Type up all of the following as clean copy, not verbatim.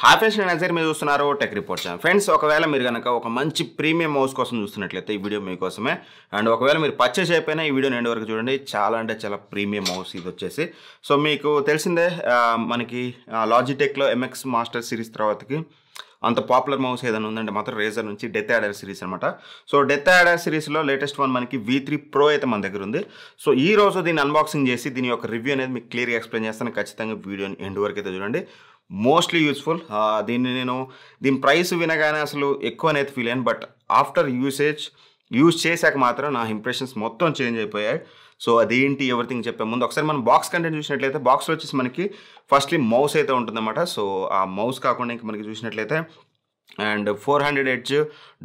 Hi friends, నేను నజర్ మీరు చూస్తున్నారు టెక్ రిపోర్ట్ ఛానల్. ఫ్రెండ్స్, ఒకవేళ మీరు కనుక ఒక మంచి ప్రీమియం మౌస్ కోసం చూస్తున్నట్లయితే ఈ వీడియో మీకోసమే. అండ్ ఒకవేళ మీరు పర్చేస్ అయిపోయినా ఈ వీడియో ఎండ్ వరకు చూడండి. చాలా అంటే చాలా ప్రీమియం మౌస్ ఇది వచ్చేసి. సో మీకు తెలిసిందే, మనకి లాజిటెక్లో ఎంఎక్స్ మాస్టర్ సిరీస్ తర్వాతకి అంత పాపులర్ మౌస్ ఏదైనా ఉందంటే మాత్రం రేజర్ నుంచి DeathAdder సిరీస్ అనమాట. సో DeathAdder సిరీస్లో లేటెస్ట్ వన్ మనకి V3 Pro అయితే మన దగ్గర ఉంది. సో ఈ రోజు దీన్ని అన్బాక్సింగ్ చేసి దీని యొక్క రివ్యూ అనేది మీకు క్లియర్గా ఎక్స్ప్లెయిన్ చేస్తాను. ఖచ్చితంగా వీడియోని ఎండ్ వరకు అయితే చూడండి. Mostly useful. దీని ప్రైస్ వినగానే అసలు ఎక్కువ అనేది ఫీల్ అయ్యాను, బట్ ఆఫ్టర్ యూజ్ చేశాక మాత్రం నా ఇంప్రెషన్స్ మొత్తం చేంజ్ అయిపోయాయి. సో అదేంటి ఎవ్రీథింగ్ చెప్పే ముందు ఒకసారి మనం బాక్స్ కంటెంట్ చూసినట్లయితే బాక్స్లో వచ్చేసి మనకి ఫస్ట్లీ మౌస్ అయితే ఉంటుందన్నమాట. సో ఆ మౌస్ కాకుండా ఇంక మనకి చూసినట్లయితే అండ్ 400 హెడ్జ్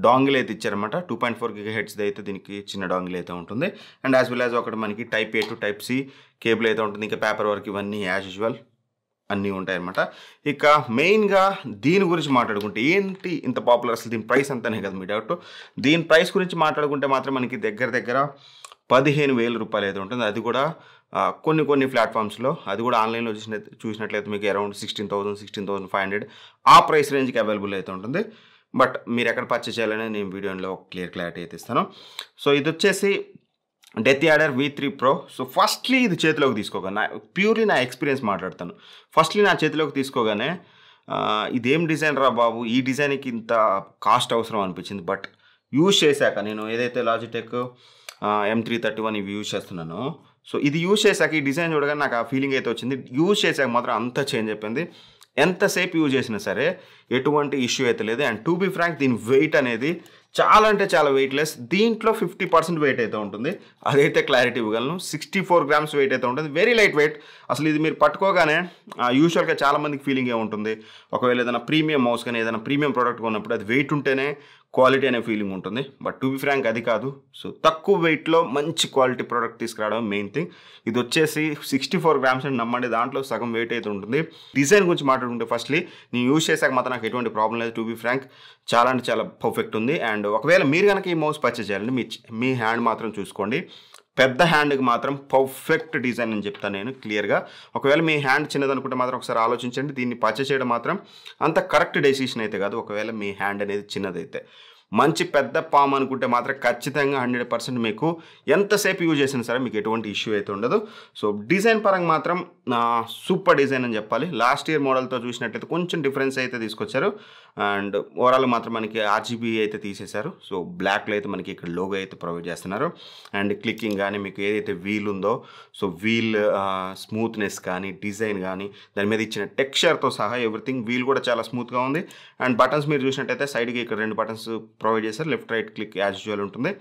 డాంగిల్ అయితే ఇచ్చారనమాట. 2.4 GHz అయితే దీనికి చిన్న డాంగిల్ అయితే ఉంటుంది. అండ్ యాజ్ వెల్ యాజ్ ఒకటి మనకి Type A to Type C cable అయితే ఉంటుంది. ఇంకా పేపర్ వర్క్ ఇవన్నీ యాజ్ యూజువల్ అన్నీ ఉంటాయన్నమాట. ఇక మెయిన్గా దీని గురించి మాట్లాడుకుంటే ఏంటి ఇంత పాపులర్, అసలు దీని ప్రైస్ అంతానే కదా మీ డౌట్. దీని ప్రైస్ గురించి మాట్లాడుకుంటే మాత్రం మనకి దగ్గర 15,000 రూపాయలు అయితే ఉంటుంది. అది కూడా కొన్ని ప్లాట్ఫామ్స్లో, అది కూడా ఆన్లైన్లో చూసినట్లయితే మీకు అరౌండ్ 16,000 16,500 ఆ ప్రైస్ రేంజ్కి అవైలబుల్ అయితే ఉంటుంది. బట్ మీరు ఎక్కడ పర్చేస్ చేయాలనేది నేను వీడియోలో క్లారిటీ అయితే ఇస్తాను. సో ఇది వచ్చేసి DeathAdder V3 Pro. So firstly ఇది చేతిలోకి తీసుకోగానే ప్యూర్లీ నా ఎక్స్పీరియన్స్ మాట్లాడతాను. ఫస్ట్లీ నా చేతిలోకి తీసుకోగానే ఇదేం డిజైన్ రా బాబు, ఈ డిజైన్కి ఇంత కాస్ట్ అవసరం అనిపించింది. బట్ యూజ్ చేశాక, నేను ఏదైతే లాజిటెక్ M331 ఇవి యూజ్ చేస్తున్నానో, సో ఇది యూజ్ చేశాక ఈ డిజైన్ చూడగానే నాకు ఆ ఫీలింగ్ అయితే వచ్చింది. యూజ్ చేశాక మాత్రం అంతా చేంజ్ అయిపోయింది. ఎంతసేపు యూజ్ చేసినా సరే ఎటువంటి ఇష్యూ అయితే లేదు. అండ్ టు బి ఫ్రాంక్, దీని వెయిట్ అనేది చాలా అంటే చాలా వెయిట్లెస్. దీంట్లో 50% వెయిట్ అయితే ఉంటుంది, అదైతే క్లారిటీ ఇవ్వగలను. 64 grams వెయిట్ అయితే ఉంటుంది. Very light weight. అసలు ఇది మీరు పట్టుకోగానే యూజువల్గా చాలామందికి ఫీలింగ్ ఏముంటుంది, ఒకవేళ ఏదైనా ప్రీమియం మౌస్ కానీ ఏదైనా ప్రీమియం ప్రోడక్ట్ కొన్నప్పుడు అది వెయిట్ ఉంటేనే క్వాలిటీ అనే ఫీలింగ్ ఉంటుంది. బట్ టు బి ఫ్రాంక్ అది కాదు. సో తక్కువ వెయిట్లో మంచి క్వాలిటీ ప్రోడక్ట్ తీసుకురావడం మెయిన్ థింగ్. ఇది వచ్చేసి 64 grams అని నమ్మండి, దాంట్లో సగం వెయిట్ అయితే ఉంటుంది. డిజైన్ గురించి మాట్లాడుకుంటే ఫస్ట్లీ నేను యూజ్ చేశాక మాత్రం నాకు ఎటువంటి ప్రాబ్లం లేదు. టు బి ఫ్రాంక్ చాలా అంటే చాలా పర్ఫెక్ట్ ఉంది. అండ్ ఒకవేళ మీరు కనుక ఈ మౌస్ పర్చేస్ చేయాలంటే మీ హ్యాండ్ మాత్రం చూసుకోండి. పెద్ద హ్యాండ్కి మాత్రం పర్ఫెక్ట్ డిజైన్ అని చెప్తాను నేను క్లియర్గా. ఒకవేళ మీ హ్యాండ్ చిన్నదనుకుంటే మాత్రం ఒకసారి ఆలోచించండి. దీన్ని పర్చేస్ చేయడం మాత్రం అంత కరెక్ట్ డెసిషన్ అయితే కాదు. ఒకవేళ మీ హ్యాండ్ అనేది చిన్నదైతే, మంచి పెద్ద పామ్ అనుకుంటే మాత్రం ఖచ్చితంగా 100% మీకు ఎంతసేపు యూజ్ చేసినా సరే మీకు ఎటువంటి ఇష్యూ అయితే ఉండదు. సో డిజైన్ పరంగా మాత్రం సూపర్ డిజైన్ అని చెప్పాలి. లాస్ట్ ఇయర్ మోడల్తో చూసినట్లయితే కొంచెం డిఫరెన్స్ అయితే తీసుకొచ్చారు. అండ్ ఓవరాల్ మాత్రం మనకి RGB అయితే తీసేశారు. సో బ్లాక్లో అయితే మనకి ఇక్కడ లోగో అయితే ప్రొవైడ్ చేస్తున్నారు. అండ్ క్లిక్కింగ్ కానీ మీకు ఏదైతే వీల్ ఉందో, సో వీల్ స్మూత్నెస్ కానీ డిజైన్ కానీ దాని మీద ఇచ్చిన టెక్స్చర్తో సహా ఎవ్రీథింగ్, వీల్ కూడా చాలా స్మూత్గా ఉంది. అండ్ బటన్స్ మీరు చూసినట్టయితే సైడ్కి ఇక్కడ 2 బటన్స్ ప్రొవైడ్ చేస్తారు. Left right click as usual ఉంటుంది.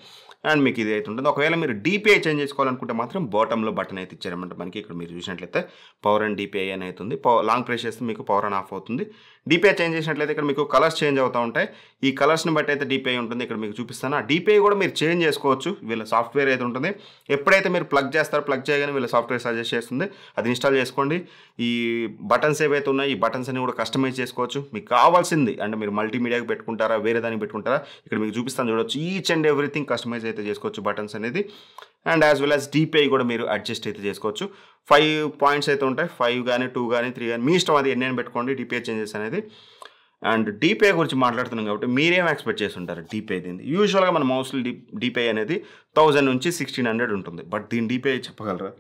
అండ్ మీకు ఇది అయితే ఉంటుంది. ఒకవేళ మీరు DPI చేంజ్ చేసుకోవాలనుకుంటే మాత్రం బాటంలో బటన్ అయితే ఇచ్చారన్నమాట. మనకి ఇక్కడ మీరు చూసినట్లయితే పవర్ అండ్ DPI అని అవుతుంది. లాంగ్ ప్రెస్ చేస్తే మీకు పవర్ అండ్ ఆఫ్ అవుతుంది. DPI చేంజ్ చేసినట్లయితే ఇక్కడ మీకు కలర్స్ చేంజ్ అవుతూ ఉంటాయి. ఈ కలర్స్ని బట్టి అయితే DPI ఉంటుంది. ఇక్కడ మీకు చూపిస్తాను. ఆ DPI కూడా మీరు చేంజ్ చేసుకోవచ్చు. వీళ్ళ సాఫ్ట్వేర్ అయితే ఉంటుంది. ఎప్పుడైతే మీరు ప్లగ్ చేస్తారో, ప్లగ్ చేయగానే వీళ్ళ సాఫ్ట్వేర్ సజెస్ట్ చేస్తుంది, అది ఇన్స్టాల్ చేసుకోండి. ఈ బటన్స్ ఏవైతే ఉన్నాయో ఈ బటన్స్ అన్ని కూడా కస్టమైజ్ చేసుకోవచ్చు. మీకు కావాల్సింది అంటే మీరు మల్టీమీడియాకి పెట్టుకుంటారా, వేరే దానికి పెట్టుకుంటారా, ఇక్కడ మీకు చూపిస్తాను చూడవచ్చు. ఈచ్ అండ్ ఎవ్రీథింగ్ కస్టమైజ్ అయితే చేసుకోవచ్చు బటన్స్ అనేది. And as well as DPI కూడా మీరు అడ్జస్ట్ అయితే చేసుకోవచ్చు. 5 పాయింట్స్ అయితే ఉంటాయి. 5 కానీ 2 కానీ 3 కానీ మీ ఇష్టం, అది ఎన్నైనా పెట్టుకోండి DPI చేంజెస్ అనేది. అండ్ DPI గురించి మాట్లాడుతున్నాం కాబట్టి మీరేం ఎక్స్పెక్ట్ చేస్తుంటారు DPI దీన్ని. యూజువల్గా మన మౌస్లో DPI అనేది 1000 నుంచి 1600 ఉంటుంది. బట్ దీని DPI చెప్పగలరా,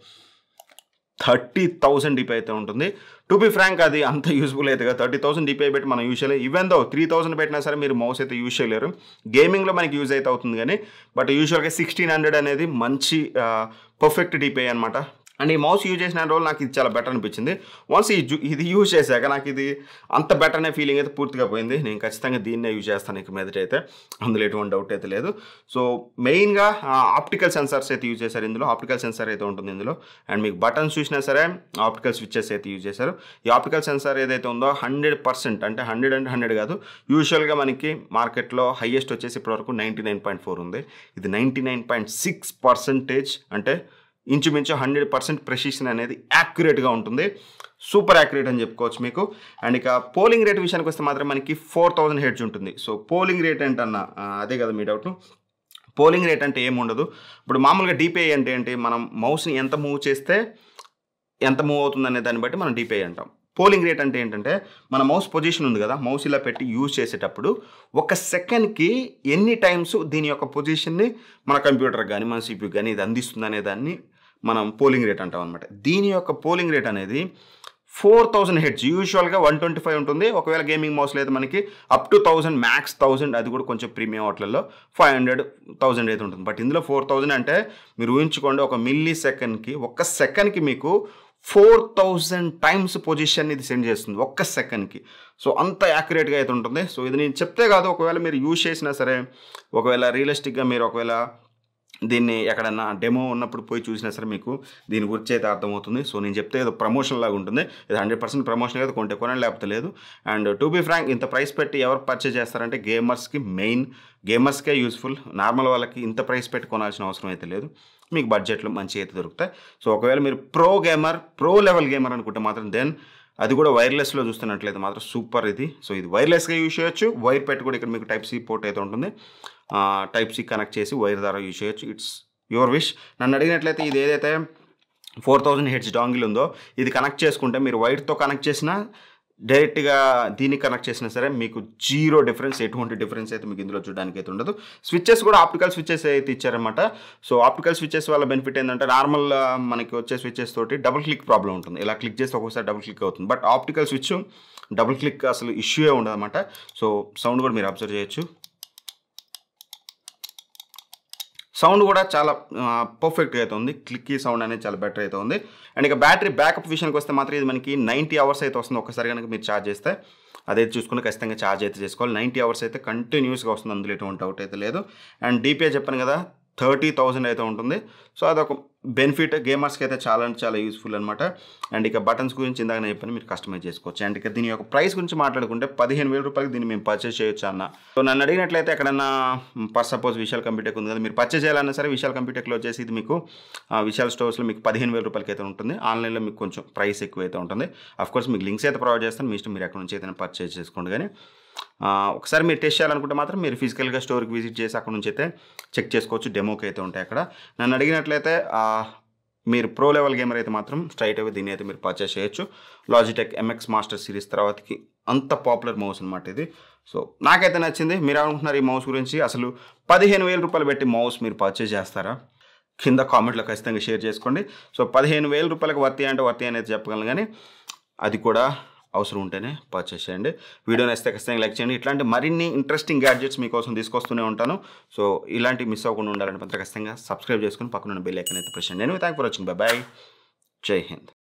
30,000 DPI అయితే ఉంటుంది. టు బి ఫ్రాంక్ అది అంత యూస్ఫుల్ అయితే కదా. 30,000 DPI పెట్టి మనం యూజ్ చేయలేదు. ఈవెన్ దో 3,000 పెట్టినా సరే మీరు మౌస్ అయితే యూజ్ చేయలేరు. గేమింగ్లో మనకి యూజ్ అయితే అవుతుంది కానీ, బట్ యూజువల్గా 1600 అనేది మంచి పర్ఫెక్ట్ DPI అనమాట. అండ్ ఈ మౌస్ యూజ్ చేసిన రోజు నాకు ఇది చాలా బెటర్ అనిపించింది. వన్స్ ఇది యూజ్ చేశాక నాకు ఇది అంత బెటర్ అనే ఫీలింగ్ అయితే పూర్తిగా పోయింది. నేను ఖచ్చితంగా దీన్నే యూజ్ చేస్తాను ఇక మీదట అయితే, అందులో ఎటువంటి డౌట్ అయితే లేదు. సో మెయిన్గా ఆప్టికల్ సెన్సార్స్ అయితే యూజ్ చేశారు ఇందులో. ఆప్టికల్ సెన్సార్ అయితే ఉంటుంది ఇందులో. అండ్ మీకు బటన్స్ చూసినా సరే ఆప్టికల్ స్విచ్చెస్ అయితే యూజ్ చేశారు. ఈ ఆప్టికల్ సెన్సార్ ఏదైతే ఉందో 100% అంటే 100 కాదు, యూజువల్గా మనకి మార్కెట్లో హైయెస్ట్ వచ్చేసి ఇప్పటివరకు 99.4 ఉంది. ఇది 99.6% అంటే ఇంచుమించు 100% ప్రెసిషన్ అనేది యాక్యురేట్గా ఉంటుంది. సూపర్ యాక్యురేట్ అని చెప్పుకోవచ్చు మీకు. అండ్ ఇక పోలింగ్ రేట్ విషయానికి వస్తే మాత్రం మనకి 4000 హెడ్జ్ ఉంటుంది. సో పోలింగ్ రేట్ ఏంటన్నా అదే కదా మీ డౌట్. పోలింగ్ రేట్ అంటే ఏముండదు. ఇప్పుడు మామూలుగా DPI అంటే ఏంటి, మనం మౌస్ని ఎంత మూవ్ చేస్తే ఎంత మూవ్ అవుతుంది అనే దాన్ని బట్టి మనం DPI అంటాం. పోలింగ్ రేట్ అంటే ఏంటంటే మన మౌస్ పొజిషన్ ఉంది కదా, మౌస్ ఇలా పెట్టి యూజ్ చేసేటప్పుడు ఒక సెకండ్కి ఎన్ని టైమ్స్ దీని యొక్క పొజిషన్ని మన కంప్యూటర్ కానీ మన CPU కానీ ఇది అందిస్తుంది అనే దాన్ని మనం పోలింగ్ రేట్ అంటాం అనమాట. దీని యొక్క పోలింగ్ రేట్ అనేది 4000 Hz, యూజువల్గా 125 ఉంటుంది. ఒకవేళ గేమింగ్ మౌస్లో అయితే మనకి అప్ టు 1000, మ్యాక్స్ 1000, అది కూడా కొంచెం ప్రీమియం వాటిల్లో 500, 1000 అయితే ఉంటుంది. బట్ ఇందులో 4000 అంటే మీరు ఊహించుకోండి, ఒక మిల్లీ సెకండ్కి, ఒక్క సెకండ్కి మీకు 4000 టైమ్స్ పొజిషన్ ఇది సెండ్ చేస్తుంది ఒక్క సెకండ్కి. సో అంత యాక్యురేట్గా అయితే ఉంటుంది. సో ఇది నేను చెప్తే కాదు, ఒకవేళ మీరు యూజ్ చేసినా సరే, ఒకవేళ రియలిస్టిక్గా మీరు ఒకవేళ దీన్ని ఎక్కడన్నా డెమో ఉన్నప్పుడు పోయి చూసినా సరే మీకు దీని గురించి అయితే అర్థమవుతుంది. సో నేను చెప్తే ఏదో ప్రమోషన్ లాగా ఉంటుంది, ఇది 100% ప్రమోషన్ అయితే కొంటే కొనండి, లేకపోతే లేదు. అండ్ టు బీ ఫ్రాంక్, ఇంత ప్రైస్ పెట్టి ఎవరు పర్చేజ్ చేస్తారంటే గేమర్స్కి, మెయిన్ గేమర్స్కే యూస్ఫుల్. నార్మల్ వాళ్ళకి ఇంత ప్రైస్ పెట్టి కొనాల్సిన అవసరం అయితే లేదు, మీకు బడ్జెట్లో మంచి అయితే దొరుకుతాయి. సో ఒకవేళ మీరు ప్రో లెవెల్ గేమర్ అనుకుంటే మాత్రం దెన్ అది కూడా వైర్లెస్లో చూస్తున్నట్లయితే మాత్రం సూపర్ ఇది. సో ఇది వైర్లెస్గా యూజ్ చేయొచ్చు, వైర్ పెట్టి కూడా ఇక్కడ మీకు Type-C పోర్ట్ అయితే ఉంటుంది, Type-C కనెక్ట్ చేసి వైర్ ద్వారా యూజ్ చేయొచ్చు. It's your wish. నన్ను అడిగినట్లయితే ఇది ఏదైతే 4000 Hz డాంగిల్ ఉందో ఇది కనెక్ట్ చేసుకుంటే మీరు వైర్తో కనెక్ట్ చేసినా డైరెక్ట్గా దీన్ని కనెక్ట్ చేసినా సరే మీకు జీరో డిఫరెన్స్, ఎటువంటి డిఫరెన్స్ అయితే మీకు ఇందులో చూడడానికి అయితే ఉండదు. స్విచ్చెస్ కూడా ఆప్టికల్ స్విచ్చెస్ అయితే ఇచ్చారన్నమాట. సో ఆప్టికల్ స్విచ్చెస్ వల్ల బెనిఫిట్ ఏంటంటే నార్మల్ మనకి వచ్చే స్విచ్చెస్ తోటి డబుల్ క్లిక్ ప్రాబ్లం ఉంటుంది, ఇలా క్లిక్ చేస్తే ఒక్కొక్కసారి డబుల్ క్లిక్ అవుతుంది. But optical switch double click అసలు ఇష్యూయే ఉండదు అనమాట. సో సౌండ్ కూడా మీరు అబ్జర్వ్ చేయొచ్చు, సౌండ్ కూడా చాలా పర్ఫెక్ట్గా అయితే ఉంది, క్లిక్కీ సౌండ్ అనేది చాలా బెటర్ అయితే ఉంది. అండ్ ఇక బ్యాటరీ బ్యాకప్ విషయానికి వస్తే మాత్రం ఇది మనకి 90 hours అయితే వస్తుంది. ఒక్కసారి కనుక మీరు ఛార్జ్ చేస్తే అదైతే చూసుకుని ఖచ్చితంగా ఛార్జ్ అయితే చేసుకోవాలి. 90 hours అయితే కంటిన్యూస్గా వస్తుంది, అందులో ఎటువంటి డౌట్ అయితే లేదు. అండ్ DPI చెప్పాను కదా 30,000 అయితే ఉంటుంది. సో అదొక బెనిఫిట్, గేమర్స్కి అయితే చాలా అంటే చాలా యూస్ఫుల్ అనమాట. అండ్ ఇక బటన్స్ గురించి ఇందాక నేను చెప్పాను, మీరు కస్టమైజ్ చేసుకోవచ్చు. అండ్ ఇక దీని యొక్క ప్రైస్ గురించి మాట్లాడుకుంటే 15,000 రూపాయలకి దీన్ని మేము పర్చేస్ చేయొచ్చు అన్న. సో నన్ను అడిగినట్లయితే ఎక్కడన్నా సపోజ్ విశాల్ కంప్యూటెక్ ఉంది కదా, మీరు పర్చేస్ చేయాలన్నా సరే విశాల్ కంప్యూటెక్లో వచ్చేసి ఇది మీకు విశాల్ స్టోర్స్లో మీకు 15,000 రూపాయలకి అయితే ఉంటుంది. ఆన్లైన్లో మీకు కొంచెం ప్రైస్ ఎక్కువ అయితే ఉంటుంది. అఫ్కోర్స్ మీకు లింక్స్ అయితే ప్రొవైడ్ చేస్తాను, మీ ఇష్టం, మీరు ఎక్కడ నుంచి అయితే పర్చేస్ చేసుకోండి. కానీ ఒకసారి మీరు టెస్ట్ చేయాలనుకుంటే మాత్రం మీరు ఫిజికల్గా స్టోర్కి విజిట్ చేసి అక్కడ నుంచి అయితే చెక్ చేసుకోవచ్చు, డెమోకి అయితే ఉంటాయి అక్కడ. నన్ను అడిగినట్లయితే మీరు ప్రో లెవెల్ గేమర్ అయితే మాత్రం స్ట్రైట్ అవే దీన్ని అయితే మీరు పర్చేస్ చేయొచ్చు. లాజిటెక్ MX మాస్టర్ సిరీస్ తర్వాతకి అంత పాపులర్ మౌస్ అనమాట ఇది. సో నాకైతే నచ్చింది. మీరు అనుకుంటున్నారు ఈ మౌస్ గురించి? అసలు 15,000 రూపాయలు పెట్టి మౌస్ మీరు పర్చేస్ చేస్తారా? కింద కామెంట్లో ఖచ్చితంగా షేర్ చేసుకోండి. సో 15,000 రూపాయలకు వర్తి అంటే వర్తి అనేది చెప్పగలను, కానీ అది కూడా అవసరం ఉంటేనే పర్చేస్ చేయండి. వీడియో నచ్చితే ఖచ్చితంగా లైక్ చేయండి. ఇట్లాంటి మరిన్ని ఇంట్రెస్టింగ్ గ్యాడ్జెట్స్ మీకోసం తీసుకొస్తూనే ఉంటాను. సో ఇలాంటి మిస్ అవ్వకుండా ఉండాలంటే మాత్రం ఖచ్చితంగా సబ్స్క్రైబ్ చేసుకుని పక్కన బెల్ ఐకాన్ అయితే ప్రెస్ చేయండి. Thank for watching. By by. జై హింద్.